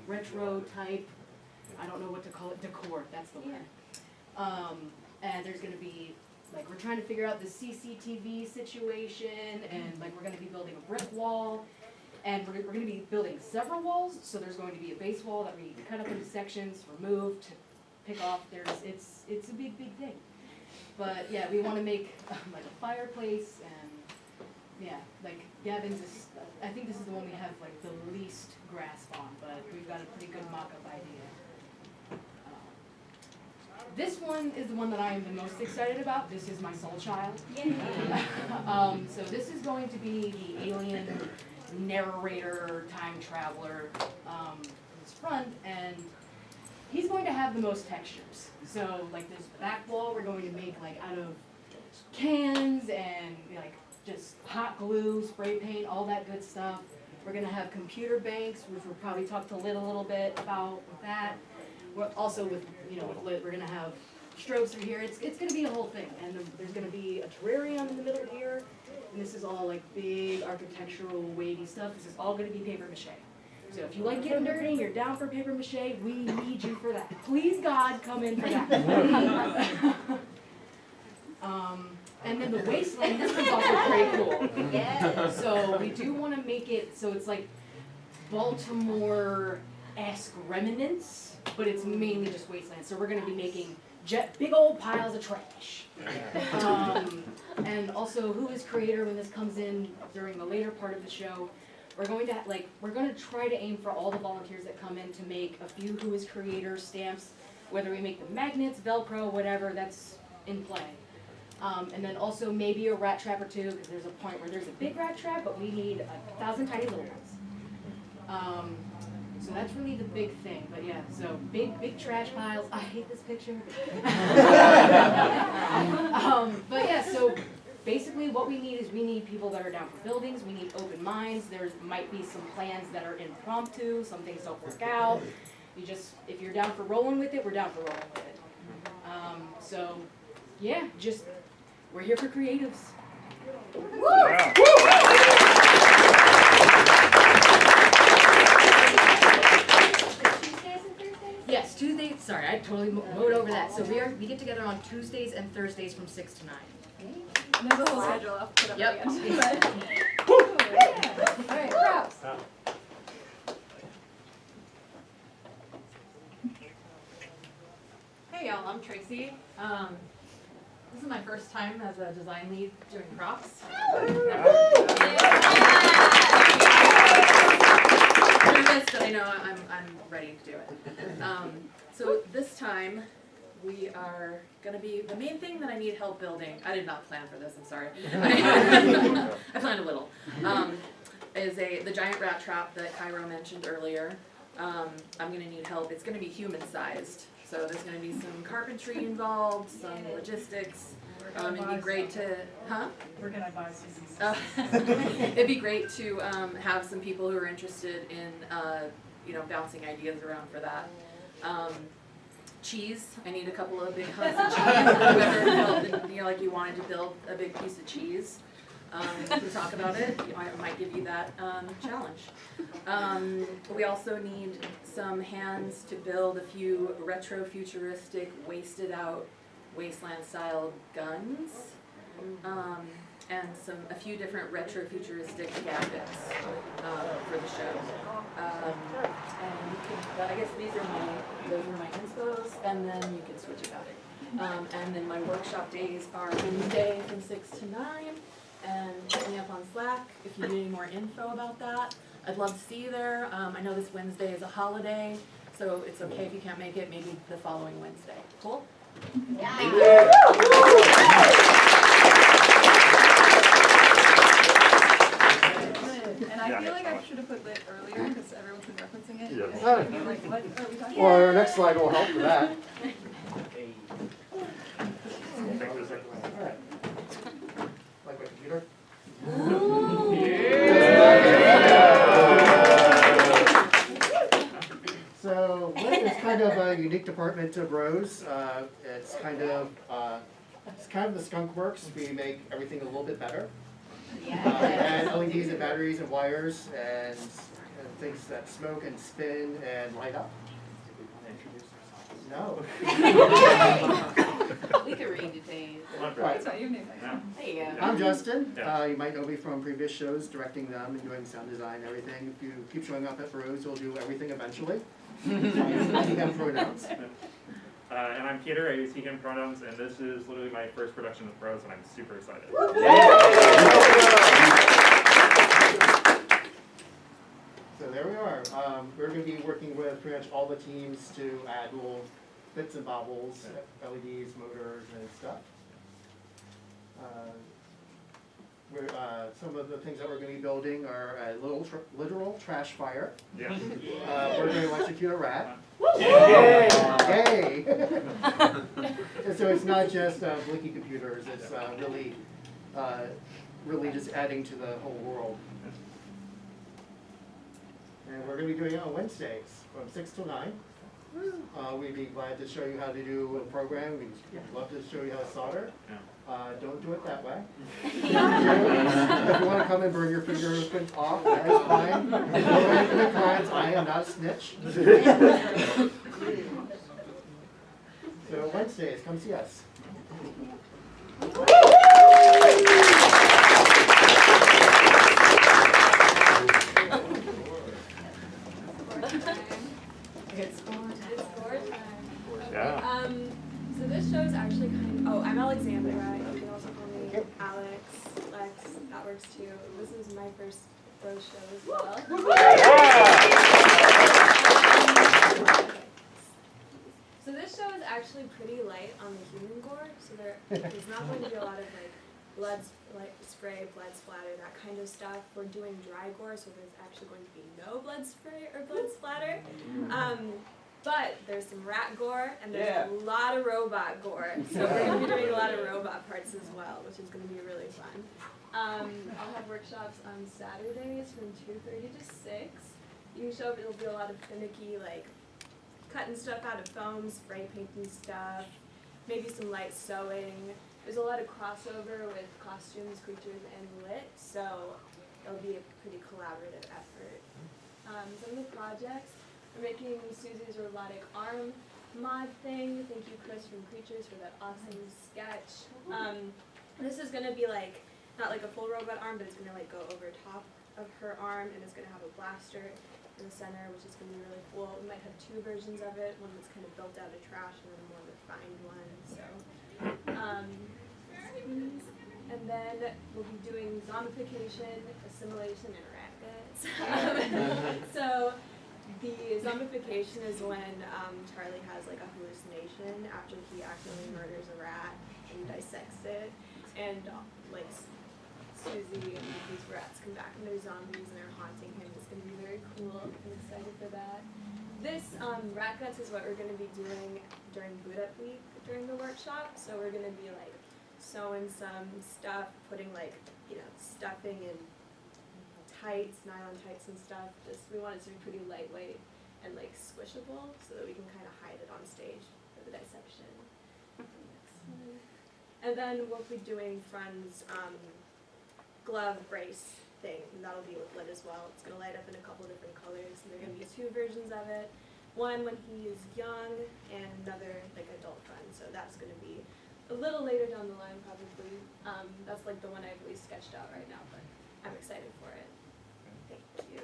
Q: retro type, I don't know what to call it, decor, that's the word. And there's going to be, like, we're trying to figure out the CCTV situation, and like we're going to be building a brick wall, and we're going to be building several walls. So there's going to be a base wall that we cut up into sections, remove to pick off. It's a big thing. But yeah, we want to make like a fireplace, and yeah, like Gavin's is, I think this is the one we have like the least grasp on, but we've got a pretty good mock-up idea. This one is the one that I am the most excited about. This is my soul child. So this is going to be the alien narrator, time traveler in his front, and he's going to have the most textures. So like this back wall we're going to make like out of cans and like just hot glue, spray paint, all that good stuff. We're going to have computer banks, which we'll probably talk to Lid a little bit about that. We're also with Lid, we're going to have strobes through here. It's going to be a whole thing. And there's going to be a terrarium in the middle here. And this is all like big architectural wavy stuff. This is all going to be paper mache. So if you like getting dirty, you're down for paper mache, we need you for that. Please, God, come in for that. And then the wasteland, this one's also pretty cool. Yeah. So we do want to make it so it's like Baltimore-esque remnants, but it's mainly just wasteland. So we're going to be making big old piles of trash. And also, who is creator when this comes in during the later part of the show? We're going to try to aim for all the volunteers that come in to make a few who is creator stamps, whether we make them magnets, Velcro, whatever, that's in play. And then also maybe a rat trap or two, because there's a point where there's a big rat trap, but we need 1,000 tiny little ones. So that's really the big thing. But yeah, so big trash piles. I hate this picture. But yeah, so basically what we need is we need people that are down for buildings. We need open minds. There might be some plans that are impromptu. Some things don't work out. If you're down for rolling with it, we're down for rolling with it. So yeah, we're here for creatives. Woo! Yes, Tuesdays. Sorry, I totally mowed over that. So we get together on Tuesdays and Thursdays from 6 to 9.
K: And there's a whole schedule I'll put up
Q: Yep.
K: again. All right, props.
R: Hey y'all, I'm Tracy. This is my first time as a design lead doing props. Nervous, but I know I'm ready to do it. So this time we are going to be, the main thing that I need help building, I did not plan for this, I'm sorry. I planned a little. Is the giant rat trap that Cairo mentioned earlier. I'm gonna need help. It's gonna be human-sized, so there's gonna be some carpentry involved, some logistics. It'd be great to, huh?
C: We're gonna buy CDs.
R: It'd be great to have some people who are interested in, bouncing ideas around for that. Cheese. I need a couple of big hunks of cheese. Whoever felt that, like you wanted to build a big piece of cheese. We can talk about it. I might give you that challenge. We also need some hands to build a few retro-futuristic, wasted-out, wasteland-style guns, and a few different retro-futuristic gadgets for the show. I guess those are my inspos, and then you can switch about it. And then my workshop days are Wednesday from 6 to 9. And hit me up on Slack if you need any more info about that. I'd love to see you there. I know this Wednesday is a holiday, so it's okay if you can't make it, maybe the following Wednesday. Cool? Yeah. Thank you.
K: And I feel like I should have put lit earlier because everyone's been referencing it.
I: Yes.
K: And I feel like, what are we talking
I: Well,
K: about?
I: our next slide will help with that. Like my computer? So lit is kind of a unique department of Rose. It's kind of the skunk works. We make everything a little bit better. And LEDs and batteries and wires and things that smoke and spin and light up. No.
B: We can read details.
K: That's not your name.
B: There you go.
I: I'm Justin. You might know me from previous shows, directing them and doing sound design and everything. If you keep showing up at Rose, you'll do everything eventually. You have pronouns.
S: And I'm Peter, I use he, him pronouns, and this is literally my first production of Rose, and I'm super excited.
I: So there we are. We're going to be working with pretty much all the teams to add little bits and bobbles, LEDs, motors, and stuff. Some of the things that we're going to be building are a literal trash fire.
S: Yeah.
I: We're going to electrocute a rat.
S: Yay!
I: Yay! And so it's not just blinky computers, it's really just adding to the whole world. And we're going to be doing it on Wednesdays from 6 to 9. We'd be glad to show you how to do a program. We'd love to show you how to solder. Don't do it that way. If you want to come and burn your fingerprints off, that is fine. No crimes. I am not a snitch. So Wednesdays, come see us.
D: It's score time.
S: Yeah.
D: So this show is actually I'm Alexandra. You can also call me Alex, Lex, that works too. This is my first Rose show as well. So this show is actually pretty light on the human gore, so there's not going to be a lot of blood spray, blood splatter, that kind of stuff. We're doing dry gore, so there's actually going to be no blood spray or blood splatter. But there's some rat gore, and there's a lot of robot gore. So we're going to be doing a lot of robot parts as well, which is going to be really fun. I'll have workshops on Saturdays from 2:30 to 6. You can show up, it'll be a lot of finicky, cutting stuff out of foam, spray painting stuff, maybe some light sewing. There's a lot of crossover with costumes, creatures, and lit, so it'll be a pretty collaborative effort. Some of the projects, we're making Susie's robotic arm mod thing. Thank you, Chris from Creatures, for that awesome sketch. This is going to be not like a full robot arm, but it's going to go over top of her arm, and it's going to have a blaster in the center, which is going to be really cool. We might have two versions of it, one that's kind of built out of trash and then a more refined one. So, and then we'll be doing zombification, assimilation, and rabbits. So the zombification is when Charlie has a hallucination after he accidentally murders a rat and dissects it, and Susie and these rats come back and they're zombies and they're haunting him. It's going to be very cool. I'm excited for that. This rat guts is what we're going to be doing during Boot Up Week during the workshop. So we're going to be like sewing some stuff, putting like, you know, stuffing in tights, nylon tights and stuff. Just we want it to be pretty lightweight and like squishable so that we can kind of hide it on stage for the dissection. And then we'll be doing Friend's glove brace thing, and that'll be with lit as well. It's going to light up in a couple different colors, and there are going to be 2 versions of it. One when he is young, and another like adult Friend. So that's going to be a little later down the line, probably. That's like the one I've really sketched out right now, but I'm excited for it. Thank you.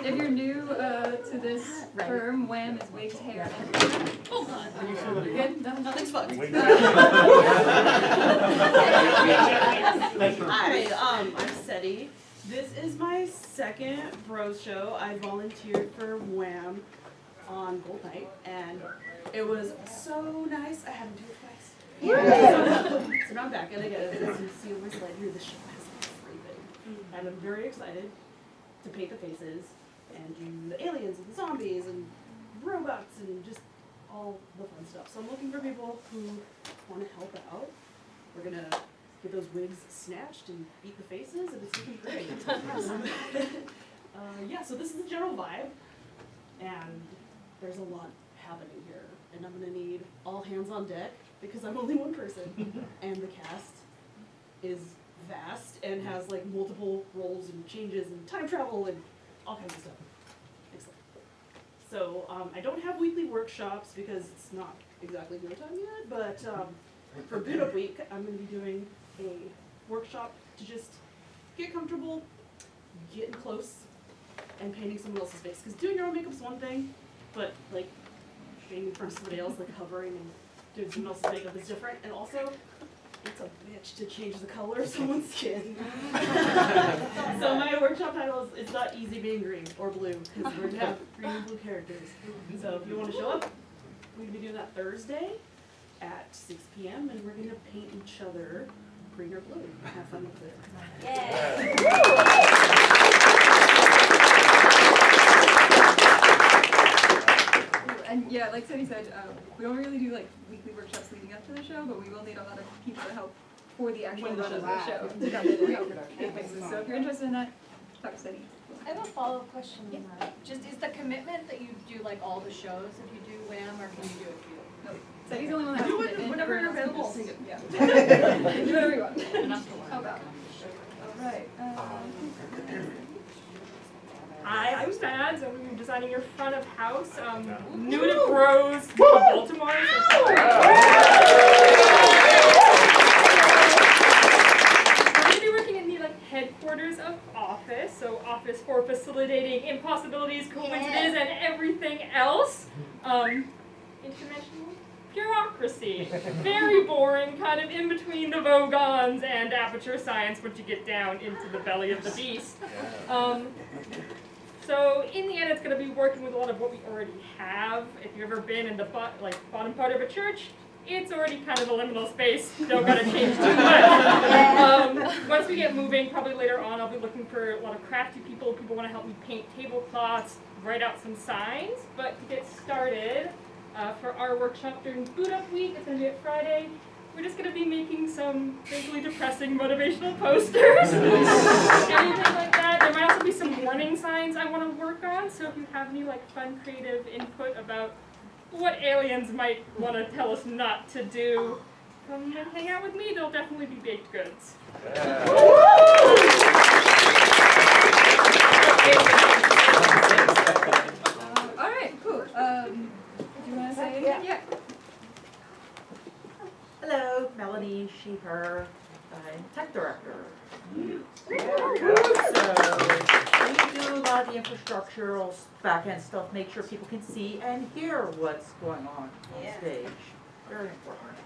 K: If you're new to this firm, Wham is wigs, hair, and hold on. You're good? Nothing's fucked.
E: Hi, I'm Seti. This is my second Bros show. I volunteered for Wham on Gold Night, and it was so nice. I had to do it twice. So now I'm back, and again, as you see on my slide here, the show has everything. And I'm very excited to paint the faces and do the aliens and the zombies and robots and just all the fun stuff. So I'm looking for people who want to help out. We're gonna get those wigs snatched and beat the faces, and it's looking great. Yeah, so this is the general vibe, and there's a lot happening here, and I'm gonna need all hands on deck because I'm only one person, and the cast is vast and has like multiple roles and changes and time travel and all kinds of stuff. Excellent. So I don't have weekly workshops because it's not exactly go time yet, but for Boot Up Week, I'm going to be doing a workshop to just get comfortable, getting close, and painting someone else's face. Because doing your own makeup is one thing, but like being in front of somebody else, like hovering and doing someone else's makeup is different. And also, it's a bitch to change the color of someone's skin. So my workshop title is It's Not Easy Being Green or Blue, because we're going to have green and blue characters. So if you want to show up, we're going to be doing that Thursday at 6 p.m. and we're going to paint each other green or blue. Have fun with it. Yay!
K: And yeah, like Seti said, we don't really do like weekly workshops leading up to the show, but we will need a lot of people to help for the actual run of the show to come in and help paint faces. So if you're interested in that, talk to Seti.
T: I have a follow-up question on that. Just is the commitment that you do like all the shows if you do Wham, or can you do a few?
K: No. Seti's the only one that has
E: Do
K: commitment.
E: whenever you're available.
K: Just, yeah. Do whatever you want. How about? All right.
D: Hi, I'm Mads. I'm designing your front of house. New to Bros, Baltimore. We're going to be working in the headquarters of Office, so Office for facilitating impossibilities, coincidences, and everything else. International bureaucracy. Very boring, kind of in between the Vogons and aperture science once you get down into the belly of the beast. So in the end, it's going to be working with a lot of what we already have. If you've ever been in the bottom part of a church, it's already kind of a liminal space. Don't got to change too much. Once we get moving, probably later on, I'll be looking for a lot of crafty people. People want to help me paint tablecloths, write out some signs. But to get started, for our workshop during Boot Up Week, it's going to be at Friday. We're just going to be making some vaguely depressing motivational posters, anything like that. There might also be some warning signs I want to work on, so if you have any fun, creative input about what aliens might want to tell us not to do, come and hang out with me. There'll definitely be baked goods.
K: All right, cool. Do you want to say anything? Yeah.
C: Hello, Melanie, she, her. I'm tech director. So, we do a lot of the infrastructural back-end stuff, make sure people can see and hear what's going on stage. Very important.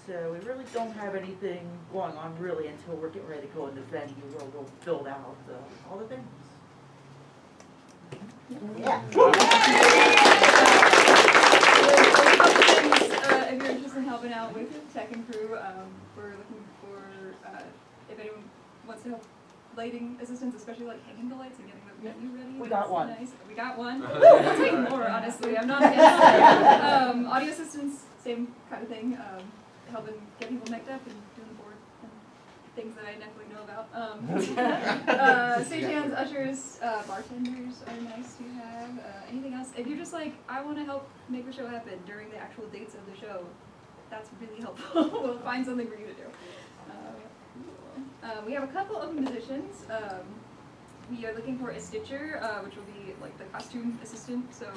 C: So we really don't have anything going on really until we're getting ready to go in the venue where we'll build out all the things.
B: Yeah.
K: If you're interested in helping out with tech and crew, we're looking for if anyone wants to help lighting assistance, especially like hanging the lights and getting the venue ready.
C: We got one.
K: Nice. We got one. We'll take more, honestly. I'm not against audio assistance, same kind of thing. Helping get people mic'd up and doing the board and things that I definitely know about. Stagehands, ushers, bartenders are nice to have. Anything else? If you're just like, I want to help make the show happen during the actual dates of the show, that's really helpful. We'll find something for you to do. We have a couple open positions. We are looking for a stitcher, which will be like the costume assistant. So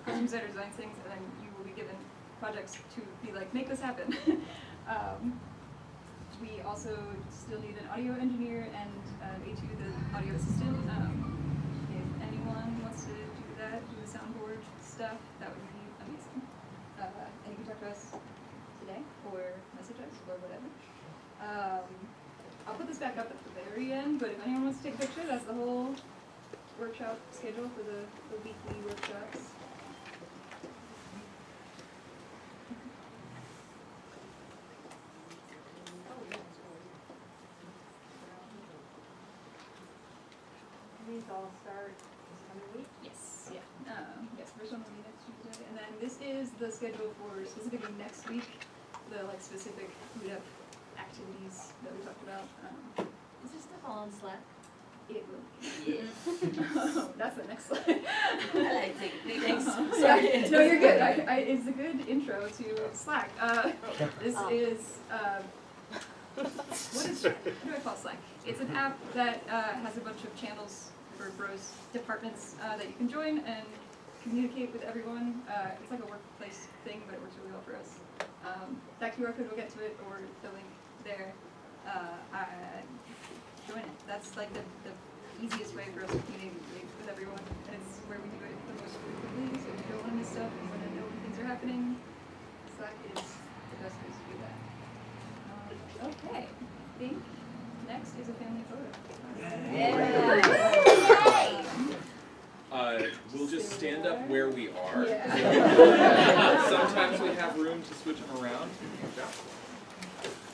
K: costume designer designs things, and then you will be given projects to be like, make this happen. We also still need an audio engineer and A2, the audio assistant. If anyone wants to do that, do the soundboard stuff, that would be amazing. And you can talk to us today, or message us, or whatever. I'll put this back up at the very end, but if anyone wants to take a picture, that's the whole workshop schedule for the weekly workshops.
T: These all start this coming week?
K: Yes, yeah. Yes, first one will be next Tuesday, and then this is the schedule for specifically next week, the like specific meetup activities that we talked about.
T: Is this stuff all on Slack?
K: It will.
T: Yes.
K: That's the next slide.
T: I like taking things.
K: Yeah, no, you're good. It's a good intro to Slack. This is, what do I call Slack? It's an app that has a bunch of channels for bros departments that you can join and communicate with everyone. It's like a workplace thing, but it works really well for us. That QR code will get to it, or the link there. Join it. That's like the easiest way for us to communicate with everyone, and it's where we do it the most frequently. So if you don't want to miss stuff, you want to know when things are happening, Slack is the best place to do that. Okay, I think next is a family photo.
O: We'll just stand up where we are.
K: Yeah.
O: Sometimes we have room to switch them around.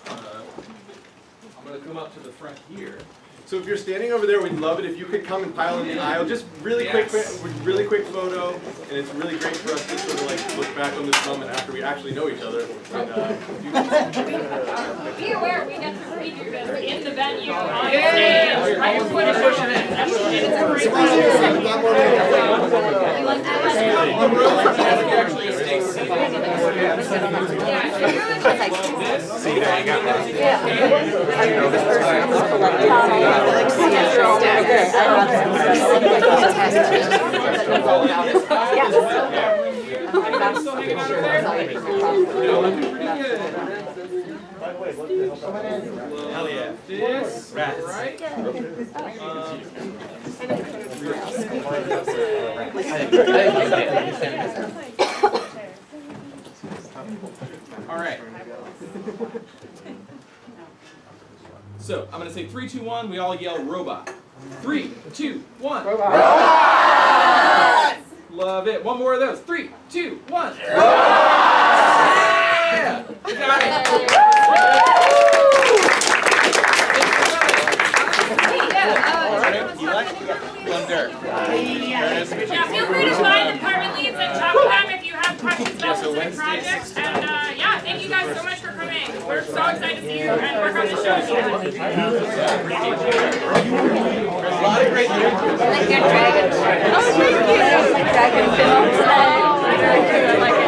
O: I'm going to come up to the front here.
G: So if you're standing over there, we'd love it if you could come and pile in the aisle. Just really quick photo, and it's really great for us to sort of like look back on this moment after we actually know each other.
F: Be aware, we get to preview this in the venue on stage right before the show.
O: Hell yeah. This, right?
U: All right. So I'm going to say 3, 2, 1. We all yell robot. 3, 2, 1. Robot. Love it. One more of those. 3, 2, 1. Robot. Yeah. You got it.
F: Yeah, feel free to find department leads and talk to them if you have questions about specific projects. And yeah, thank you guys so much for coming. We're so excited to see you and work on the show together.
U: A lot of great things.
B: I like your dragon. Oh, thank you. Dragon film today. Very good. I like it.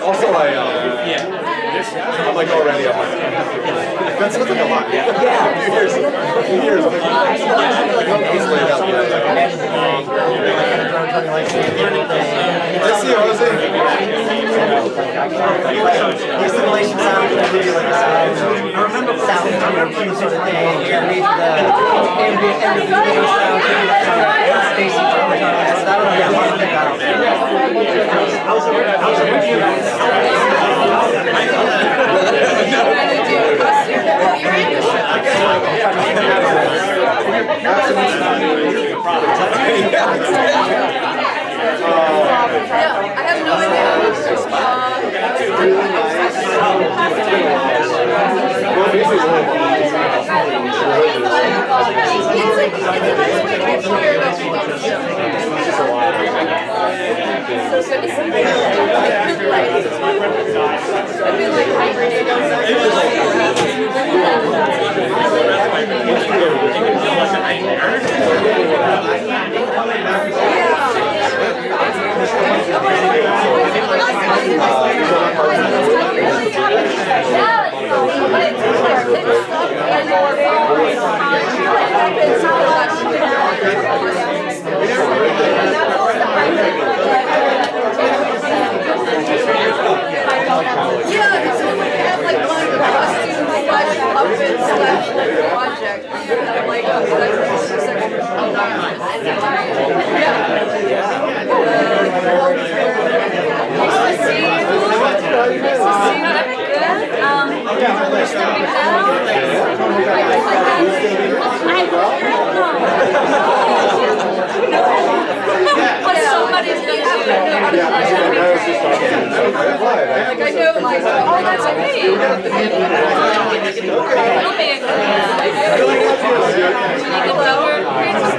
G: Also, I'm like already up. That's looking a lot. Yeah. A few years. He's laid out the I see Jose.
J: The simulation sound is really like a sound cue sort of thing. And maybe the ambient video sound could be like spacey drama. Yeah, I want to check that out.
R: I have no
L: Yeah.
F: that's okay. It'll be a